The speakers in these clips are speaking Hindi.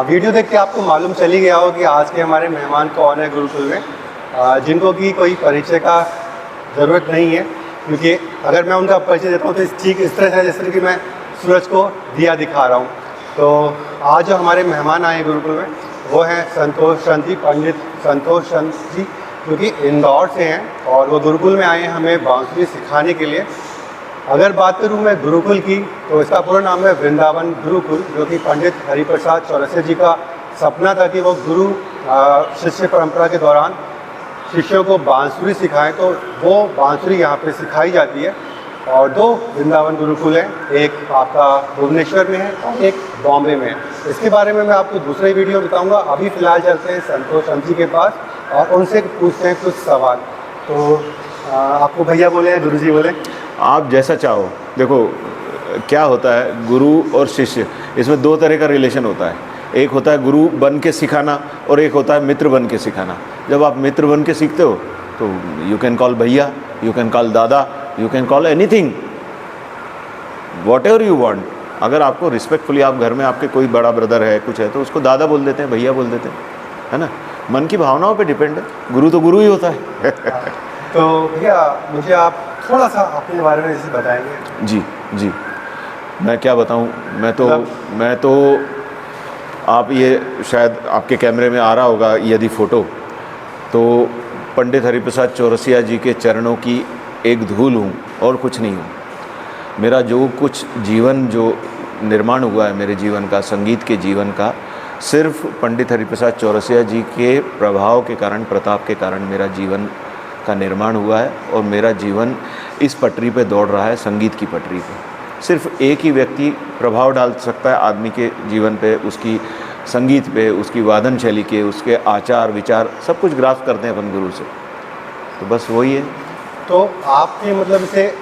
वीडियो देख के आपको मालूम चल ही गया हो कि आज के हमारे मेहमान कौन है गुरुकुल में, जिनको कि कोई परिचय का ज़रूरत नहीं है, क्योंकि अगर मैं उनका परिचय देता हूँ तो ठीक इस तरह है जैसे कि मैं सूरज को दिया दिखा रहा हूँ। तो आज जो हमारे मेहमान आए गुरुकुल में वो हैं संतोष चंद जी, पंडित संतोष चंद जी, जो कि इंदौर से हैं और वो गुरुकुल में आए हैं हमें बांसुरी सिखाने के लिए। अगर बात करूँ मैं गुरुकुल की तो इसका पूरा नाम है वृंदावन गुरुकुल, जो कि पंडित हरिप्रसाद चौरसिया जी का सपना था कि वो गुरु शिष्य परंपरा के दौरान शिष्यों को बांसुरी सिखाएं। तो वो बांसुरी यहाँ पे सिखाई जाती है और 2 वृंदावन गुरुकुल हैं, एक आपका भुवनेश्वर में है और एक बॉम्बे में है। इसके बारे में मैं आपको दूसरे वीडियो में बताऊँगा। अभी फ़िलहाल चलते हैं संतोष चंद जी के पास और उनसे पूछते हैं कुछ सवाल। तो आपको भैया बोले या गुरु जी बोले? आप जैसा चाहो। देखो क्या होता है, गुरु और शिष्य इसमें 2 तरह का रिलेशन होता है। एक होता है गुरु बन के सिखाना और एक होता है मित्र बन के सिखाना। जब आप मित्र बन के सीखते हो तो यू कैन कॉल भैया, यू कैन कॉल दादा, you can call anything, what ever you want. अगर आपको रिस्पेक्टफुली, आप घर में आपके कोई बड़ा ब्रदर है, कुछ है, तो उसको दादा बोल देते हैं, भैया बोल देते हैं, है ना। मन की भावनाओं पे डिपेंड है। गुरु तो गुरु ही होता है। तो भैया मुझे आप थोड़ा सा अपने बारे में जैसे बताएंगे? जी जी, मैं क्या बताऊं। मैं तो आप ये शायद आपके कैमरे में आ रहा होगा यदि फ़ोटो, तो पंडित हरिप्रसाद चौरसिया जी के चरणों की एक धूल हूँ और कुछ नहीं हूँ। मेरा जो कुछ जीवन जो निर्माण हुआ है मेरे जीवन का, संगीत के जीवन का, सिर्फ पंडित हरिप्रसाद चौरसिया जी के प्रभाव के कारण, प्रताप के कारण मेरा जीवन का निर्माण हुआ है। और मेरा जीवन इस पटरी पे दौड़ रहा है, संगीत की पटरी पे। सिर्फ एक ही व्यक्ति प्रभाव डाल सकता है आदमी के जीवन पे, उसकी संगीत पे, उसकी वादन शैली के, उसके आचार विचार, सब कुछ ग्रास्प करते हैं अपन गुरु से। तो बस वही है। तो आपके मतलब से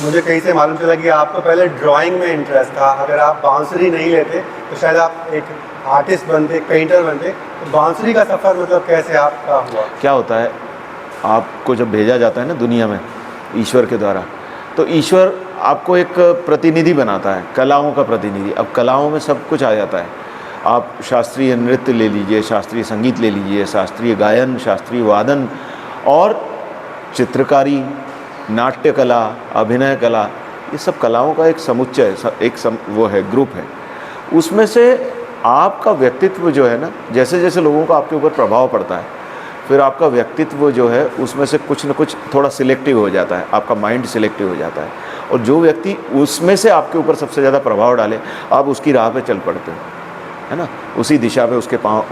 मुझे कहीं से मालूम चला कि आपको पहले ड्राइंग में इंटरेस्ट था। अगर आप बांसुरी नहीं लेते तो शायद आप एक आर्टिस्ट बनते, पेंटर बनते। तो बांसुरी का सफ़र मतलब कैसे आपका हुआ? क्या होता है, आपको जब भेजा जाता है ना दुनिया में ईश्वर के द्वारा, तो ईश्वर आपको एक प्रतिनिधि बनाता है, कलाओं का प्रतिनिधि। अब कलाओं में सब कुछ आ जाता है। आप शास्त्रीय नृत्य ले लीजिए, शास्त्रीय संगीत ले लीजिए, शास्त्रीय गायन, शास्त्रीय वादन और चित्रकारी, नाट्य कला, अभिनय कला, ये सब कलाओं का एक समुच्चय, वो है, ग्रुप है। उसमें से आपका व्यक्तित्व जो है ना, जैसे जैसे लोगों का आपके ऊपर प्रभाव पड़ता है, फिर आपका व्यक्तित्व जो है उसमें से कुछ न कुछ थोड़ा सिलेक्टिव हो जाता है, आपका माइंड सिलेक्टिव हो जाता है। और जो व्यक्ति उसमें से आपके ऊपर सबसे ज़्यादा प्रभाव डाले, आप उसकी राह पे चल पड़ते हो, है ना। उसी दिशा पे उसके पाँव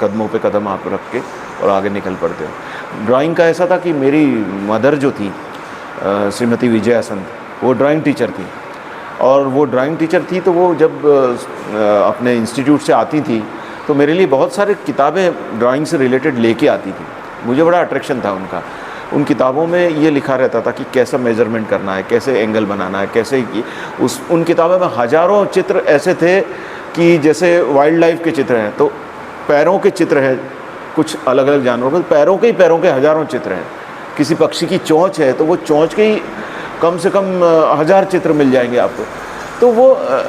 कदमों पे कदम आप रख के और आगे निकल पड़ते हो। ड्राइंग का ऐसा था कि मेरी मदर जो थी श्रीमती विजया संत, वो ड्राइंग टीचर थी। और वो ड्राइंग टीचर थी तो वो जब अपने इंस्टीट्यूट से आती थी तो मेरे लिए बहुत सारे किताबें ड्राइंग से रिलेटेड लेके आती थी। मुझे बड़ा अट्रैक्शन था उनका। उन किताबों में ये लिखा रहता था कि कैसा मेजरमेंट करना है, कैसे एंगल बनाना है, कैसे उन किताबों में हज़ारों चित्र ऐसे थे कि जैसे वाइल्ड लाइफ के चित्र हैं तो पैरों के चित्र हैं, कुछ अलग अलग जानवरों के पैरों के हज़ारों चित्र हैं। किसी पक्षी की चोंच है तो वो चोंच के ही कम से कम 1000 चित्र मिल जाएंगे आपको। तो वो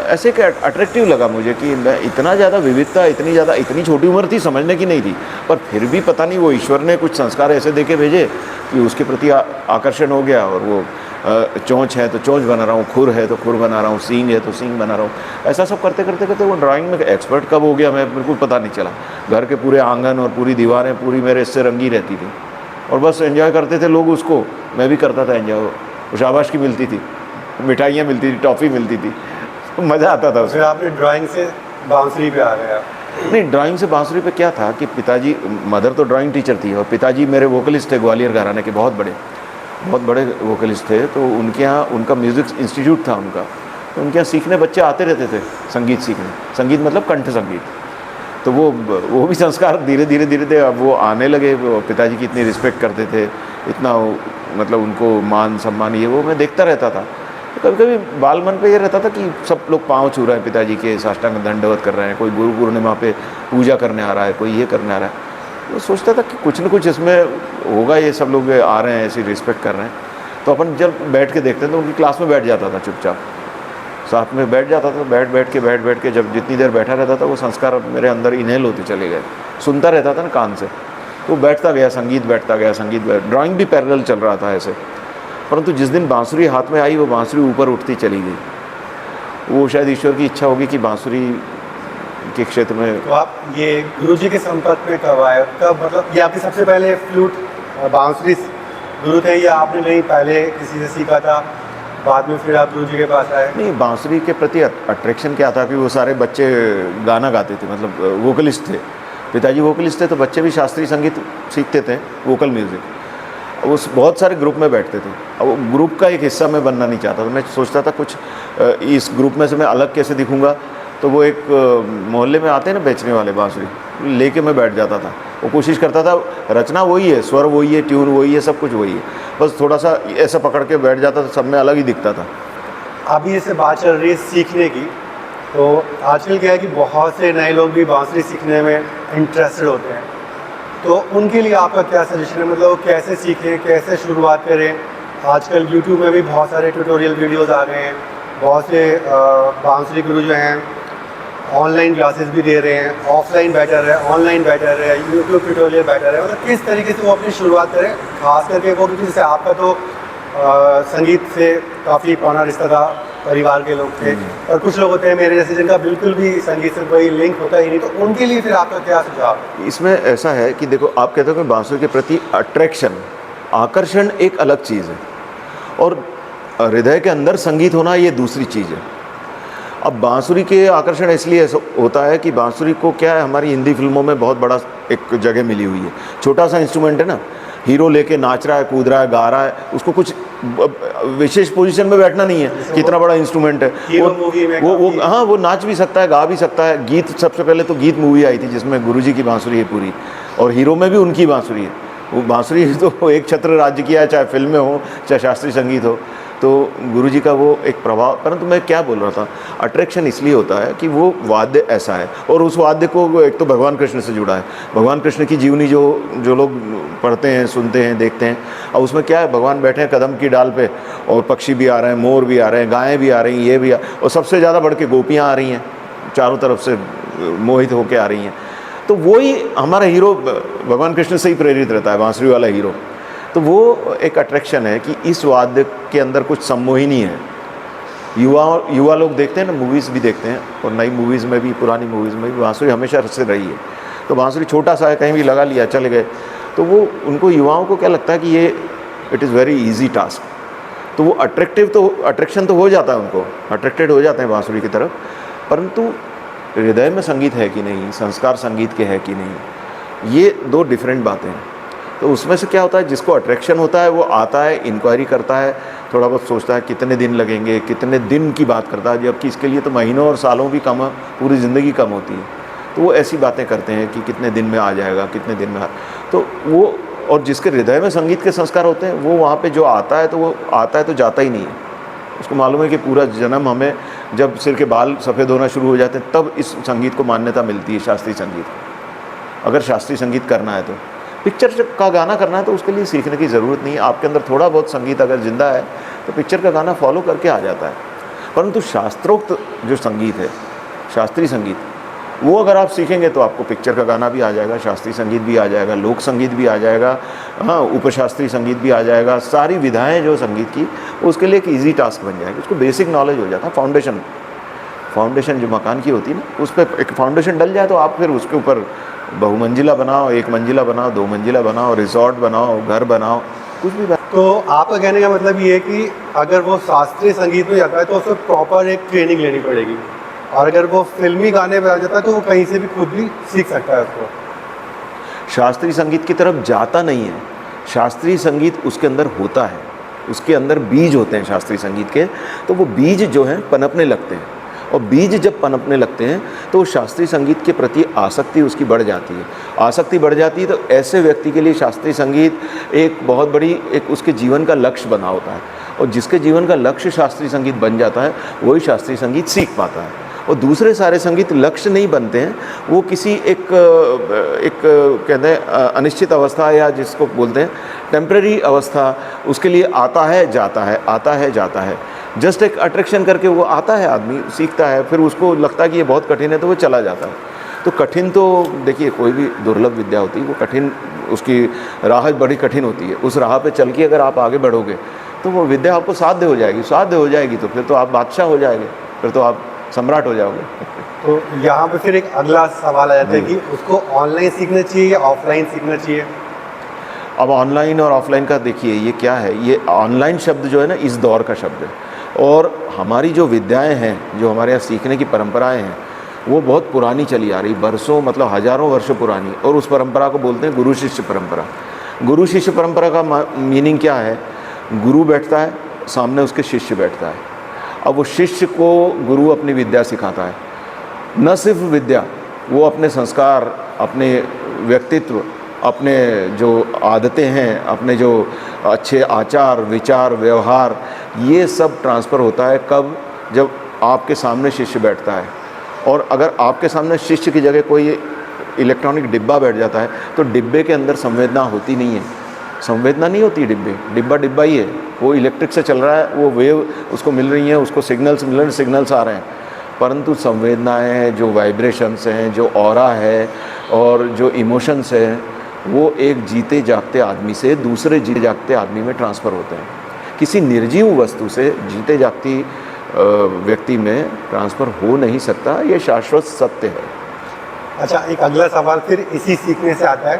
ऐसे एक अट्रैक्टिव लगा मुझे कि मैं इतना ज़्यादा विविधता, इतनी छोटी उम्र थी, समझने की नहीं थी, पर फिर भी पता नहीं वो ईश्वर ने कुछ संस्कार ऐसे दे के भेजे कि उसके प्रति आकर्षण हो गया। और वो चोंच है तो चोंच बना रहा हूँ, खुर है तो खुर बना रहा हूँ, सींग है तो सींग बना रहा हूँ। ऐसा सब करते करते करते वो ड्राइंग में एक्सपर्ट कब हो गया मैं बिल्कुल पता नहीं चला। घर के पूरे आंगन और पूरी दीवारें पूरी मेरे इससे रंगी रहती थी और बस एंजॉय करते थे लोग उसको, मैं भी करता था एंजॉय। शाबाश की मिलती थी, मिठाइयाँ मिलती थी, टॉफ़ी मिलती थी, मज़ा आता था उसमें। आपने ड्राइंग से बांसुरी पे आ गए? नहीं, ड्राइंग से बांसुरी पे क्या था कि पिताजी, मदर तो ड्राइंग टीचर थी और पिताजी मेरे वोकलिस्ट थे, ग्वालियर घराने के बहुत बड़े वोकलिस्ट थे। तो उनके यहाँ उनका म्यूज़िक इंस्टीट्यूट था उनका, तो उनके यहाँ सीखने बच्चे आते रहते थे संगीत सीखने। संगीत मतलब कंठ संगीत। तो वो भी संस्कार धीरे धीरे अब वो आने लगे। पिताजी की इतनी रिस्पेक्ट करते थे, इतना मतलब उनको मान सम्मान, ये वो मैं देखता रहता था। कभी कभी बाल मन पे ये रहता था कि सब लोग पाँव छू रहे हैं पिताजी के, साष्टांग दंडवत कर रहे हैं, कोई गुरु पूर्णिमा पे पूजा करने आ रहा है, कोई ये करने आ रहा है। तो सोचता था कि कुछ न कुछ इसमें होगा, ये सब लोग आ रहे हैं, ऐसी रिस्पेक्ट कर रहे हैं। तो अपन जब बैठ के देखते थे तो उनकी क्लास में बैठ जाता था चुपचाप। साथ में बैठ जाता था, बैठ के जब जितनी देर बैठा रहता था वो संस्कार मेरे अंदर इनहेल होते चले गए। सुनता रहता था ना कान से, तो बैठता गया, संगीत बैठता गया, ड्राइंग भी पैरेलल चल रहा था ऐसे। परंतु जिस दिन बांसुरी हाथ में आई वो बांसुरी ऊपर उठती चली गई। वो शायद ईश्वर की इच्छा होगी कि बांसुरी के क्षेत्र में। तो आप ये गुरुजी के संपर्क में कब आए, कब, मतलब ये आपके सबसे पहले फ्लूट बांसुरी गुरु थे या आपने कहीं पहले किसी से सीखा था, बाद में फिर आप गुरुजी के पास आए? नहीं, बांसुरी के प्रति अट्रैक्शन क्या था कि वो सारे बच्चे गाना गाते थे, मतलब वोकलिस्ट थे। पिताजी वोकलिस्ट थे तो बच्चे भी शास्त्रीय संगीत सीखते थे, वोकल म्यूज़िक। उस बहुत सारे ग्रुप में बैठते थे। अब वो ग्रुप का एक हिस्सा मैं बनना नहीं चाहता था। मैं सोचता था कुछ इस ग्रुप में से मैं अलग कैसे दिखूंगा। तो वो एक मोहल्ले में आते हैं ना बेचने वाले, बांसुरी लेके मैं बैठ जाता था। वो कोशिश करता था, रचना वही है, स्वर वही है, ट्यून वही है, सब कुछ वही है, बस थोड़ा सा ऐसा पकड़ के बैठ जाता था, सब में अलग ही दिखता था। अभी ऐसे बात चल रही है सीखने की, तो आजकल क्या है कि बहुत से नए लोग भी बांसुरी सीखने में इंटरेस्टेड होते हैं, तो उनके लिए आपका क्या सजेशन है? मतलब वो कैसे सीखें, कैसे शुरुआत करें? आजकल यूट्यूब में भी बहुत सारे ट्यूटोरियल वीडियोस आ गए हैं, बहुत से बांसुरी गुरु जो हैं ऑनलाइन क्लासेस भी दे रहे हैं। ऑफलाइन बेटर है, ऑनलाइन बेटर है, यूट्यूब ट्यूटोरियल बेटर है? मतलब किस तरीके से वो अपनी शुरुआत करें, खास करके वो, क्योंकि जैसे आपका तो संगीत से काफ़ी पुराना रिश्ता था, परिवार के लोग थे, और कुछ लोग होते हैं मेरे जैसे जिनका बिल्कुल भी संगीत से कोई लिंक होता ही नहीं, तो उनके लिए फिर आपका क्या सुझाव? इसमें ऐसा है कि देखो, आप कहते हो कि बांसुरी के प्रति अट्रैक्शन, आकर्षण एक अलग चीज़ है, और हृदय के अंदर संगीत होना ये दूसरी चीज़ है। अब बांसुरी के आकर्षण इसलिए होता है कि बांसुरी को क्या है, हमारी हिंदी फिल्मों में बहुत बड़ा एक जगह मिली हुई है। छोटा सा इंस्ट्रूमेंट है ना, हीरो लेके नाच रहा है, कूद रहा है, गा रहा है, उसको कुछ विशेष पोजीशन में बैठना नहीं है, कितना बड़ा इंस्ट्रूमेंट है वो हाँ, वो नाच भी सकता है, गा भी सकता है। गीत, सबसे पहले तो गीत मूवी आई थी जिसमें गुरुजी की बांसुरी है पूरी, और हीरो में भी उनकी बांसुरी है। वो बांसुरी तो एक छत्र राज्य किया है, चाहे फिल्में हो चाहे शास्त्रीय संगीत हो, तो गुरुजी का वो एक प्रभाव। परंतु मैं क्या बोल रहा था, अट्रैक्शन इसलिए होता है कि वो वाद्य ऐसा है, और उस वाद्य को एक तो भगवान कृष्ण से जुड़ा है। भगवान कृष्ण की जीवनी जो लोग पढ़ते हैं, सुनते हैं, देखते हैं, और उसमें क्या है, भगवान बैठे हैं कदम की डाल पे, और पक्षी भी आ रहे हैं, मोर भी आ रहे हैं, गायें भी आ रही हैं, ये भी और सबसे ज़्यादा बढ़ के गोपियाँ आ रही हैं, चारों तरफ से मोहित होकर आ रही हैं। तो वही हमारा हीरो भगवान कृष्ण से ही प्रेरित रहता है, बांसुरी वाला हीरो। तो वो एक अट्रैक्शन है कि इस वाद्य के अंदर कुछ सम्मोहिनी है। युवा लोग देखते हैं ना, मूवीज़ भी देखते हैं, और नई मूवीज़ में भी, पुरानी मूवीज़ में भी बांसुरी हमेशा से रही है। तो बांसुरी छोटा सा है, कहीं भी लगा लिया, चले गए, तो वो उनको, युवाओं को क्या लगता है कि ये it is very easy task. तो वो अट्रैक्शन तो हो जाता है, उनको अट्रैक्टेड हो जाते हैं बांसुरी की तरफ। परंतु हृदय में संगीत है कि नहीं, संस्कार संगीत के है कि नहीं, ये दो डिफरेंट बातें हैं। तो उसमें से क्या होता है, जिसको अट्रैक्शन होता है वो आता है, इंक्वायरी करता है, थोड़ा बहुत सोचता है कितने दिन लगेंगे, कितने दिन की बात करता है, जबकि इसके लिए तो महीनों और सालों भी कम, पूरी ज़िंदगी कम होती है। तो वो ऐसी बातें करते हैं कि कितने दिन में आ जाएगा, कितने दिन में तो वो, और जिसके हृदय में संगीत के संस्कार होते हैं वो वहाँ पे जो आता है, तो वो आता है तो जाता ही नहीं है। उसको मालूम है कि पूरा जन्म, हमें जब सिर के बाल सफ़ेद होना शुरू हो जाते हैं तब इस संगीत को मान्यता मिलती है, शास्त्रीय संगीत। अगर शास्त्रीय संगीत करना है तो, पिक्चर का गाना करना है तो उसके लिए सीखने की ज़रूरत नहीं है। आपके अंदर थोड़ा बहुत संगीत अगर जिंदा है तो पिक्चर का गाना फॉलो करके आ जाता है। परंतु शास्त्रोक्त जो संगीत है, शास्त्रीय संगीत, वो अगर आप सीखेंगे तो आपको पिक्चर का गाना भी आ जाएगा, शास्त्रीय संगीत भी आ जाएगा, लोक संगीत भी आ जाएगा, हाँ, उपशास्त्रीय संगीत भी आ जाएगा। सारी विधाएं जो संगीत की, उसके लिए एक ईजी टास्क बन जाएगी। उसको बेसिक नॉलेज हो जाता है, फाउंडेशन जो मकान की होती है ना, उस पर एक फाउंडेशन डल जाए तो आप फिर उसके ऊपर बहुमंजिला बनाओ, एक मंजिला बनाओ, दो मंजिला बनाओ, रिसोर्ट बनाओ, घर बनाओ, कुछ भी बनाओ। तो आपका कहने का मतलब ये है कि अगर वो शास्त्रीय संगीत में जाता है तो उसको प्रॉपर एक ट्रेनिंग लेनी पड़ेगी, और अगर वो फिल्मी गाने पे आ जाता है तो वो कहीं से भी खुद भी सीख सकता है उसको। शास्त्रीय संगीत की तरफ जाता नहीं है, शास्त्रीय संगीत उसके अंदर होता है, उसके अंदर बीज होते हैं शास्त्रीय संगीत के। तो वो बीज जो हैं पनपने लगते हैं, और बीज जब पनपने लगते हैं तो शास्त्रीय संगीत के प्रति आसक्ति उसकी बढ़ जाती है। आसक्ति बढ़ जाती है तो ऐसे व्यक्ति के लिए शास्त्रीय संगीत एक बहुत बड़ी, एक उसके जीवन का लक्ष्य बना होता है, और जिसके जीवन का लक्ष्य शास्त्रीय संगीत बन जाता है वही शास्त्रीय संगीत सीख पाता है। और दूसरे सारे संगीत लक्ष्य नहीं बनते हैं, वो किसी एक कहते हैं अनिश्चित अवस्था, या जिसको बोलते हैं टेम्परेरी अवस्था, उसके लिए आता है जाता है, आता है जाता है। जस्ट एक अट्रैक्शन करके वो आता है, आदमी सीखता है, फिर उसको लगता है कि ये बहुत कठिन है तो वो चला जाता है। तो कठिन तो देखिए कोई भी दुर्लभ विद्या होती है वो कठिन, उसकी राह बड़ी कठिन होती है। उस राह पे चल के अगर आप आगे बढ़ोगे तो वो विद्या आपको साध्य हो जाएगी, साध्य हो जाएगी तो फिर तो आप बादशाह हो जाएंगे, फिर तो आप सम्राट हो जाओगे। तो यहाँ पे फिर एक अगला सवाल आ जाता है कि उसको ऑनलाइन सीखना चाहिए या ऑफलाइन सीखना चाहिए? अब ऑनलाइन और ऑफलाइन का देखिए ये क्या है, ये ऑनलाइन शब्द जो है ना इस दौर का शब्द है, और हमारी जो विद्याएं हैं, जो हमारे यहाँ सीखने की परंपराएं हैं, वो बहुत पुरानी चली आ रही, बरसों मतलब हज़ारों वर्षों पुरानी, और उस परंपरा को बोलते हैं गुरु शिष्य परंपरा। गुरु शिष्य परंपरा का मीनिंग क्या है? गुरु बैठता है, सामने उसके शिष्य बैठता है, अब वो शिष्य को गुरु अपनी विद्या सिखाता है। न सिर्फ विद्या, वो अपने संस्कार, अपने व्यक्तित्व, अपने जो आदतें हैं, अपने जो अच्छे आचार विचार व्यवहार, ये सब ट्रांसफ़र होता है कब? जब आपके सामने शिष्य बैठता है। और अगर आपके सामने शिष्य की जगह कोई इलेक्ट्रॉनिक डिब्बा बैठ जाता है तो डिब्बे के अंदर संवेदना होती नहीं है, संवेदना नहीं होती। डिब्बा ही है, वो इलेक्ट्रिक से चल रहा है, वो वेव उसको मिल रही हैं, उसको सिग्नल्स मिल रहे हैं, सिग्नल्स आ रहे हैं, परंतु संवेदनाएं, जो वाइब्रेशंस हैं, जो ऑरा है और जो इमोशंस हैं, वो एक जीते जागते आदमी से दूसरे जीते जागते आदमी में ट्रांसफ़र होते हैं। किसी निर्जीव वस्तु से जीते जागती व्यक्ति में ट्रांसफ़र हो नहीं सकता, ये शाश्वत सत्य है। अच्छा, एक अगला सवाल फिर इसी सीखने से आता है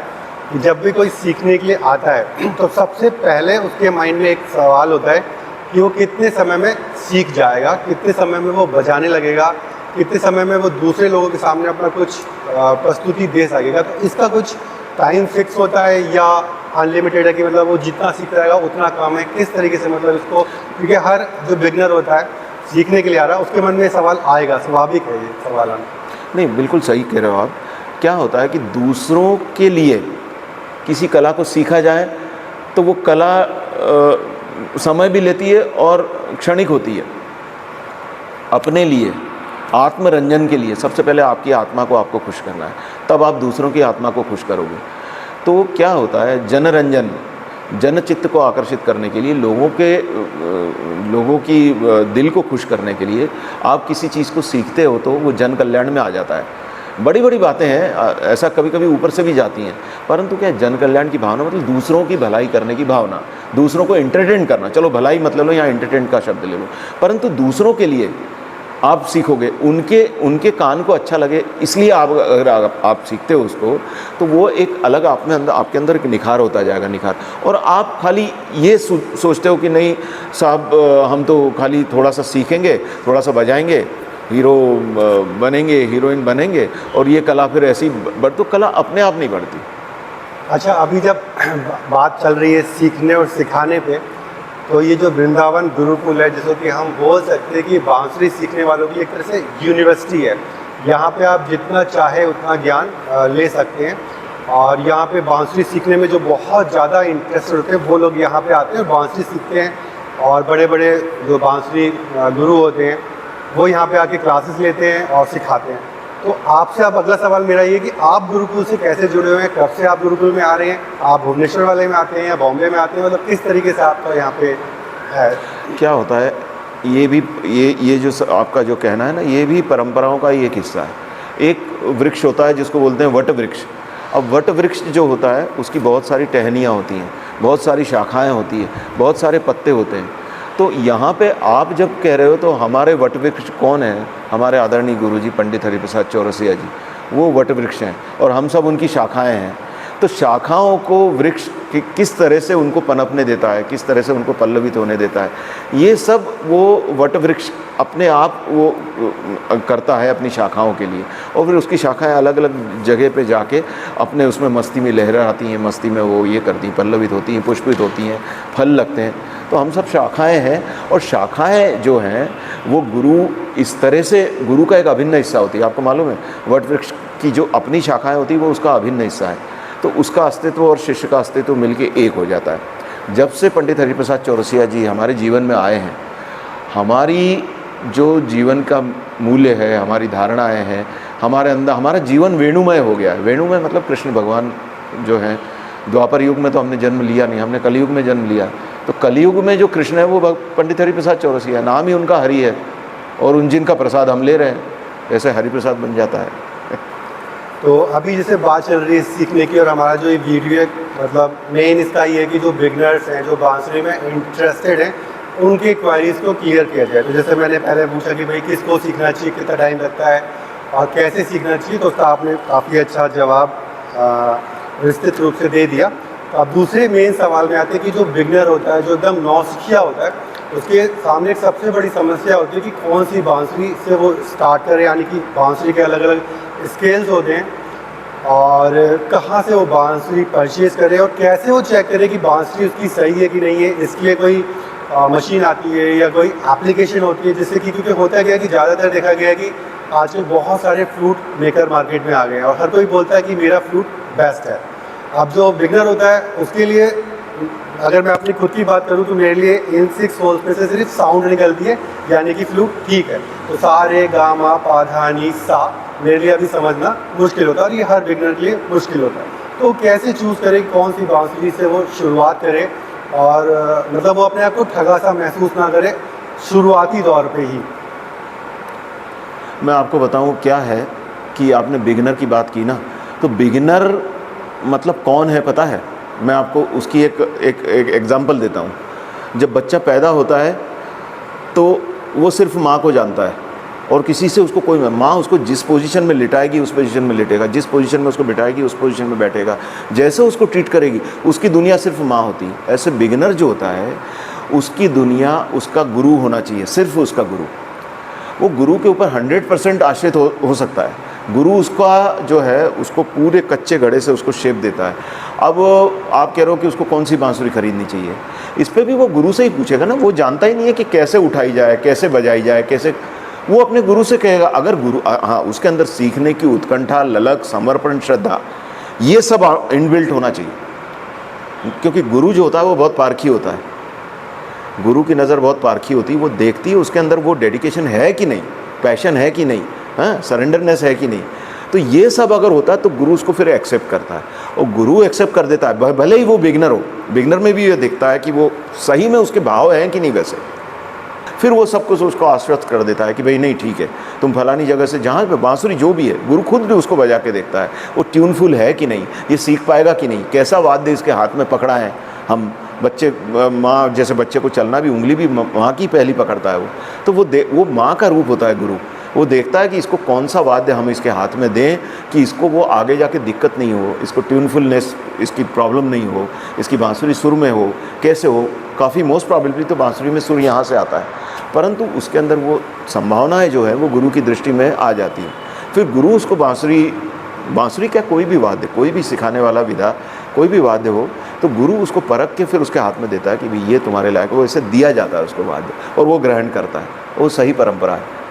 कि जब भी कोई सीखने के लिए आता है तो सबसे पहले उसके माइंड में एक सवाल होता है कि वो कितने समय में सीख जाएगा, कितने समय में वो बजाने लगेगा, कितने समय में वो दूसरे लोगों के सामने अपना कुछ प्रस्तुति दे सकेगा। तो इसका कुछ टाइम फिक्स होता है या अनलिमिटेड है कि मतलब वो जितना सीख रहेगा उतना कम है? किस तरीके से मतलब इसको, क्योंकि हर जो बिगनर होता है सीखने के लिए आ रहा है उसके मन में सवाल आएगा, स्वाभाविक है ये सवाल आना। नहीं, बिल्कुल सही कह रहे हो आप। क्या होता है कि दूसरों के लिए किसी कला को सीखा जाए तो वो कला समय भी लेती है और क्षणिक होती है। अपने लिए आत्मरंजन के लिए सबसे पहले आपकी आत्मा को आपको खुश करना है, तब आप दूसरों की आत्मा को खुश करोगे। तो क्या होता है, जनरंजन, जनचित्त को आकर्षित करने के लिए, लोगों की दिल को खुश करने के लिए आप किसी चीज़ को सीखते हो तो वो जन कल्याण में आ जाता है। बड़ी बड़ी बातें हैं, ऐसा कभी कभी ऊपर से भी जाती हैं, परंतु क्या जन कल्याण की भावना मतलब दूसरों की भलाई करने की भावना, दूसरों को एंटरटेन करना। चलो भलाई मत ले लो, यहाँ एंटरटेन का शब्द ले लो, परंतु दूसरों के लिए आप सीखोगे, उनके कान को अच्छा लगे, इसलिए अगर आप सीखते हो उसको, तो वो एक अलग आपके अंदर एक निखार होता जाएगा, निखार। और आप खाली ये सोचते हो कि नहीं साहब हम तो खाली थोड़ा सा सीखेंगे, थोड़ा सा बजाएंगे, हीरो बनेंगे, हीरोइन बनेंगे और ये कला फिर ऐसी बढ़, तो कला अपने आप नहीं बढ़ती। अच्छा, अभी जब बात चल रही है सीखने और सिखाने पे, तो ये जो वृंदावन गुरुकुल है, जैसे कि हम बोल सकते हैं कि बांसुरी सीखने वालों की एक तरह से यूनिवर्सिटी है। यहाँ पे आप जितना चाहे उतना ज्ञान ले सकते हैं, और यहाँ पे बांसुरी सीखने में जो बहुत ज़्यादा इंटरेस्टेड होते हैं वो लोग यहाँ पे आते हैं और बांसुरी सीखते हैं, और बड़े बड़े जो बांसुरी गुरु होते हैं वो यहाँ पे आके क्लासेस लेते हैं और सिखाते हैं। तो आपसे अब अगला सवाल मेरा ये कि आप गुरुकुल से कैसे जुड़े हुए हैं, कब से आप गुरुकुल में आ रहे हैं? आप भुवनेश्वर वाले में आते हैं या बॉम्बे में आते हैं, मतलब किस तरीके से आपका यहाँ पे है? क्या होता है, ये जो आपका जो कहना है ना, ये भी परंपराओं का ही एक हिस्सा है। एक वृक्ष होता है जिसको बोलते हैं वट वृक्ष। अब वट वृक्ष जो होता है उसकी बहुत सारी टहनियाँ होती हैं, बहुत सारी शाखाएँ होती हैं, बहुत सारे पत्ते होते हैं। तो यहाँ पे आप जब कह रहे हो तो हमारे वट वृक्ष कौन है? हमारे आदरणीय गुरुजी पंडित हरिप्रसाद चौरसिया जी, वो वट वृक्ष हैं और हम सब उनकी शाखाएं हैं। तो शाखाओं को वृक्ष किस तरह से उनको पनपने देता है, किस तरह से उनको पल्लवित होने देता है, ये सब वो वट वृक्ष अपने आप वो करता है अपनी शाखाओं के लिए। और फिर उसकी शाखाएं अलग अलग जगह पे जाके अपने उसमें मस्ती में लहराती हैं, मस्ती में वो ये करती हैं, पल्लवित होती हैं, पुष्पित होती हैं, फल लगते हैं। तो हम सब शाखाएं हैं, और शाखाएं जो हैं वो गुरु इस तरह से, गुरु का एक अभिन्न हिस्सा होती है। आपको मालूम है वट वृक्ष की जो अपनी शाखाएं होती है वो उसका अभिन्न हिस्सा है। तो उसका अस्तित्व और शिष्य का अस्तित्व मिलके एक हो जाता है। जब से पंडित हरिप्रसाद चौरसिया जी हमारे जीवन में आए हैं, हमारी जो जीवन का मूल्य है, हमारी धारणाएं हैं, हमारे अंदर हमारा जीवन वेणुमय हो गया है। वेणुमय मतलब कृष्ण भगवान जो हैं। द्वापर युग में तो हमने जन्म लिया नहीं, हमने कलयुग में जन्म लिया। तो कलयुग में जो कृष्ण है वो पंडित हरिप्रसाद चौरसिया है, नाम ही उनका हरि है, और उन जिनका प्रसाद हम ले रहे हैं, ऐसे हरिप्रसाद बन जाता है। तो अभी जैसे बात चल रही है सीखने की, और हमारा जो ये वीडियो है मतलब मेन इसका ये है कि जो बिगनर्स हैं, जो बांसुरी में इंटरेस्टेड हैं, उनके क्वारीज को क्लियर किया जाए। तो जैसे मैंने पहले पूछा कि भाई किसको सीखना चाहिए, कितना टाइम लगता है और कैसे सीखना चाहिए, तो उसका आपने काफ़ी अच्छा जवाब विस्तृत रूप से दे दिया। तो अब दूसरे मेन सवाल में आते हैं कि जो बिगनर होता है, जो एकदम नौसिखिया होता है, उसके सामने एक सबसे बड़ी समस्या होती है कि कौन सी बांसुरी से वो स्टार्ट करे, यानी कि बांसुरी के अलग अलग स्केल्स होते हैं और कहाँ से वो बांसुरी परचेज़ करे और कैसे वो चेक करे कि बांसुरी उसकी सही है कि नहीं है। इसके लिए कोई मशीन आती है या कोई एप्लीकेशन होती है, जिससे कि क्योंकि होता क्या है कि ज़्यादातर देखा गया है कि आजकल बहुत सारे फ्लूट मेकर मार्केट में आ गए हैं और हर कोई बोलता है कि मेरा फ्लूट बेस्ट है। अब जो बिगनर होता है उसके लिए, अगर मैं अपनी खुद की बात करूं तो मेरे लिए इन 6 होल्स में से सिर्फ साउंड निकलती है, यानी कि फ्लूट ठीक है। तो सा रे गा मा पा धा नी सा मेरे लिए अभी समझना मुश्किल होता है और ये हर बिगनर के लिए मुश्किल होता है। तो कैसे चूज़ करें कौन सी बांसुरी से वो शुरुआत करे और मतलब वो अपने आप को ठगा सा महसूस ना करे शुरुआती दौर पे ही। मैं आपको बताऊं क्या है कि आपने बिगिनर की बात की ना, तो बिगिनर मतलब कौन है पता है? मैं आपको उसकी एक एग्जांपल देता हूं। जब बच्चा पैदा होता है तो वो सिर्फ माँ को जानता है और किसी से उसको कोई, माँ उसको जिस पोजीशन में लिटाएगी उस पोजीशन में लेटेगा, जिस पोजीशन में उसको बिठाएगी उस पोजीशन में बैठेगा, जैसे उसको ट्रीट करेगी उसकी दुनिया सिर्फ माँ होती है। ऐसे बिगिनर जो होता है उसकी दुनिया उसका गुरु होना चाहिए, सिर्फ उसका गुरु। वो गुरु के ऊपर 100% आश्रित हो सकता है। गुरु उसका जो है उसको पूरे कच्चे घड़े से उसको शेप देता है। अब आप कह रहे हो कि उसको कौन सी बांसुरी खरीदनी चाहिए, इस पर भी वो गुरु से ही पूछेगा ना। वो जानता ही नहीं है कि कैसे उठाई जाए, कैसे बजाई जाए, कैसे, वो अपने गुरु से कहेगा। अगर गुरु, हाँ, उसके अंदर सीखने की उत्कंठा, ललक, समर्पण, श्रद्धा, ये सब इनबिल्ट होना चाहिए। क्योंकि गुरु जो होता है वो बहुत पारखी होता है। गुरु की नज़र बहुत पारखी होती है, वो देखती है उसके अंदर वो डेडिकेशन है कि नहीं, पैशन है कि नहीं, हाँ, सरेंडरनेस है कि नहीं। तो ये सब अगर होता है तो गुरु उसको फिर एक्सेप्ट करता है और गुरु एक्सेप्ट कर देता है, भले ही वो बिगनर हो। बिगनर में भी ये देखता है कि वो सही में उसके भाव हैं कि नहीं वैसे। फिर वो सब कुछ उसको आश्वस्त कर देता है कि भाई नहीं ठीक है, तुम फलानी जगह से, जहाँ पे बांसुरी जो भी है, गुरु खुद भी उसको बजा के देखता है वो ट्यूनफुल है कि नहीं, ये सीख पाएगा कि नहीं, कैसा वाद्य इसके हाथ में पकड़ा है। हम बच्चे, माँ जैसे बच्चे को चलना भी, उंगली भी माँ की पहली पकड़ता है वो, तो वो माँ का रूप होता है गुरु। वो देखता है कि इसको कौन सा वाद्य हम इसके हाथ में दें कि इसको वो आगे जाके दिक्कत नहीं हो, इसको ट्यूनफुलनेस, इसकी प्रॉब्लम नहीं हो, इसकी बांसुरी सुर में हो, कैसे हो। काफ़ी मोस्ट प्रॉबेबली तो बांसुरी में सुर यहाँ से आता है, परंतु उसके अंदर वो संभावनाएं जो है वो गुरु की दृष्टि में आ जाती हैं। फिर गुरु उसको बांसुरी क्या, कोई भी वाद्य, कोई भी सिखाने वाला विधा, कोई भी वाद्य हो, तो गुरु उसको परख के फिर उसके हाथ में देता है कि भाई ये तुम्हारे लायक, वो ऐसे दिया जाता है उसको वाद्य और वो ग्रहण करता है। वो सही परंपरा है।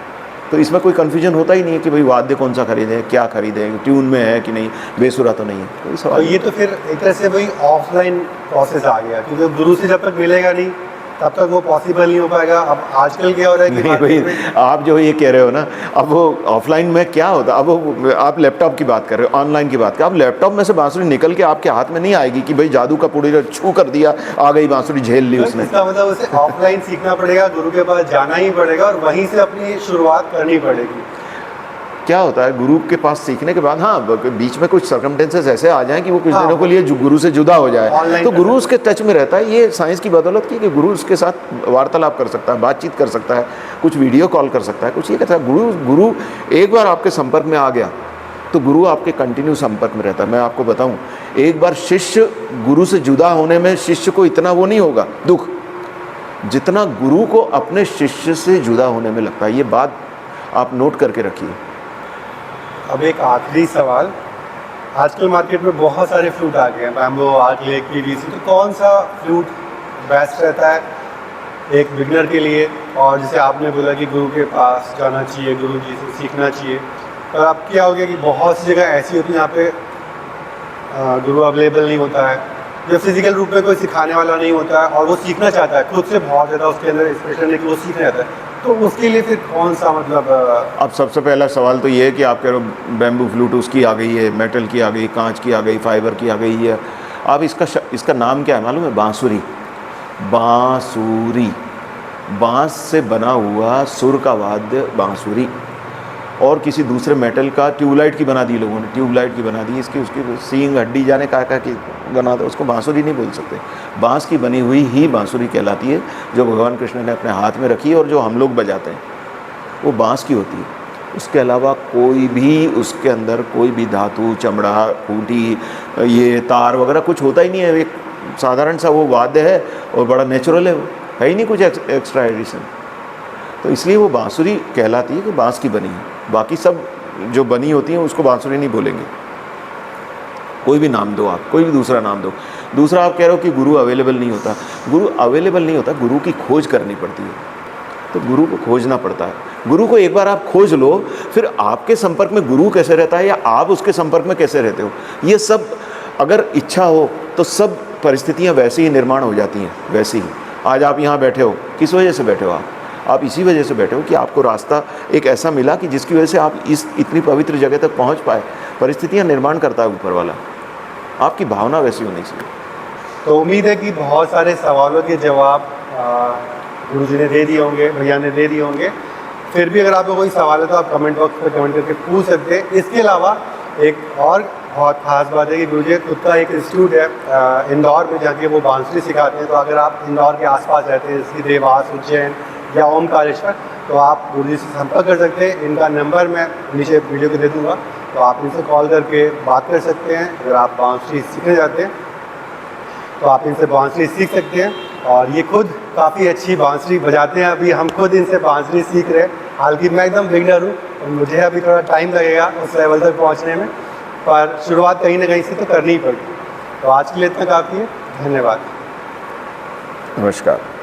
तो इसमें कोई कन्फ्यूजन होता ही नहीं है कि भाई वाद्य कौन सा खरीदें, क्या खरीदें, ट्यून में है कि नहीं, बेसुरा तो नहीं है, कोई सवाल। तो ये तो फिर एक तरह से वही ऑफलाइन प्रोसेस आ गया, क्योंकि गुरु से जब तक मिलेगा नहीं तब तक वो पॉसिबल नहीं हो पाएगा। अब आजकल क्या हो रहा है कि नहीं भाई, आप जो ये कह रहे हो ना, अब वो ऑफलाइन में क्या होता है, अब आप लैपटॉप की बात कर रहे हो, ऑनलाइन की बात कर, अब लैपटॉप में से बांसुरी निकल के आपके हाथ में नहीं आएगी कि भाई जादू का पुड़ी छू कर दिया, आ गई बांसुरी, झेल ली उसने। इसका मतलब उसे ऑफलाइन सीखना पड़ेगा, गुरु के पास जाना ही पड़ेगा और वहीं से अपनी शुरुआत करनी पड़ेगी। क्या होता है गुरु के पास सीखने के बाद, हाँ, बीच में कुछ सर्कमटेंसेस ऐसे आ जाएं कि वो कुछ दिनों के लिए गुरु से जुदा हो जाए, तो गुरु उसके टच में रहता है। ये साइंस की बदौलत की कि गुरु उसके साथ वार्तालाप कर सकता है, बातचीत कर सकता है, कुछ वीडियो कॉल कर सकता है, कुछ ये कहता है। गुरु एक बार आपके संपर्क में आ गया तो गुरु आपके कंटिन्यू संपर्क में रहता है। मैं आपको बताऊँ, एक बार शिष्य गुरु से जुदा होने में शिष्य को इतना वो नहीं होगा दुख, जितना गुरु को अपने शिष्य से जुदा होने में लगता है। ये बात आप नोट करके रखिए। अब एक आखिरी सवाल, आजकल मार्केट में बहुत सारे फ्लूट आ गए हैं, बैम्बो, आर्कलेक, पीवीसी, तो कौन सा फ्लूट बेस्ट रहता है एक बिगनर के लिए? और जैसे आपने बोला कि गुरु के पास जाना चाहिए, गुरु जी से सीखना चाहिए, पर अब क्या हो गया कि बहुत सी जगह ऐसी होती है जहाँ पे गुरु अवेलेबल नहीं होता है, जो फिजिकल रूप में कोई सिखाने वाला नहीं होता है और वो सीखना चाहता है खुद से, बहुत ज़्यादा उसके अंदर इंस्पिरेशन है कि वो सीखना चाहता है, तो उसके लिए फिर कौन सा मतलब? अब सबसे पहला सवाल तो ये है कि आप कह रहे हो बैम्बू फ्लूट उसकी आ गई है, मेटल की आ गई, कांच की आ गई, फाइबर की आ गई है। अब इसका नाम क्या है मालूम है? बांसुरी। बांसुरी, बांस से बना हुआ सुर का वाद्य बांसुरी। और किसी दूसरे मेटल का ट्यूबलाइट की बना दी लोगों ने, ट्यूबलाइट की बना दी, इसकी उसकी सींग हड्डी जाने का की बना दो, उसको बांसुरी नहीं बोल सकते। बांस की बनी हुई ही बांसुरी कहलाती है, जो भगवान कृष्ण ने अपने हाथ में रखी है और जो हम लोग बजाते हैं वो बांस की होती है। उसके अलावा कोई भी उसके अंदर कोई भी धातु, चमड़ा, खूंटी, ये तार वगैरह कुछ होता ही नहीं है। एक साधारण सा वो वाद्य है और बड़ा नेचुरल है, वो है ही नहीं कुछ एक्स्ट्रा एडिशन। तो इसलिए वो बांसुरी कहलाती है कि बांस की बनी है। बाकी सब जो बनी होती हैं उसको बांसुरी नहीं बोलेंगे। कोई भी नाम दो आप, कोई भी दूसरा नाम दो। दूसरा आप कह रहे हो कि गुरु अवेलेबल नहीं होता। गुरु अवेलेबल नहीं होता, गुरु की खोज करनी पड़ती है। तो गुरु को खोजना पड़ता है। गुरु को एक बार आप खोज लो, फिर आपके संपर्क में गुरु कैसे रहता है या आप उसके संपर्क में कैसे रहते हो, ये सब अगर इच्छा हो तो सब परिस्थितियाँ वैसे ही निर्माण हो जाती हैं। वैसे ही आज आप यहाँ बैठे हो, किस वजह से बैठे हो आप इसी वजह से बैठे हो कि आपको रास्ता एक ऐसा मिला कि जिसकी वजह से आप इस इतनी पवित्र जगह तक पहुँच पाए। परिस्थितियाँ निर्माण करता है ऊपर वाला, आपकी भावना वैसी होनी चाहिए। तो उम्मीद है कि बहुत सारे सवालों के जवाब गुरु जी ने दे दिए होंगे, भैया ने दे दिए होंगे। फिर भी अगर आपको कोई सवाल है तो आप कमेंट बॉक्स पर कमेंट करके पूछ सकते हैं। इसके अलावा एक और बहुत ख़ास बात है कि गुरु जी खुद का एक इंस्टीट्यूट है इंदौर में, जहाँ के वो बांसुरी सिखाते हैं। तो अगर आप इंदौर के आसपास रहते हैं, जैसे देवास, उज्जैन या ओमकारेश्वर, तो आप गुरु जी से संपर्क कर सकते हैं। इनका नंबर मैं नीचे वीडियो को दे दूँगा, तो आप इनसे कॉल करके बात कर सकते हैं। अगर आप बांसुरी सीखने जाते हैं तो आप इनसे बांसुरी सीख सकते हैं। और ये खुद काफ़ी अच्छी बांसुरी बजाते हैं। अभी हम खुद इनसे बांसुरी सीख रहे हैं। हालांकि मैं एकदम बिगनर हूँ और मुझे अभी थोड़ा टाइम लगेगा उस लेवल तक पहुँचने में, पर शुरुआत कहीं ना कहीं से तो करनी ही पड़ती। तो आज के लिए इतना काफ़ी है। धन्यवाद। नमस्कार।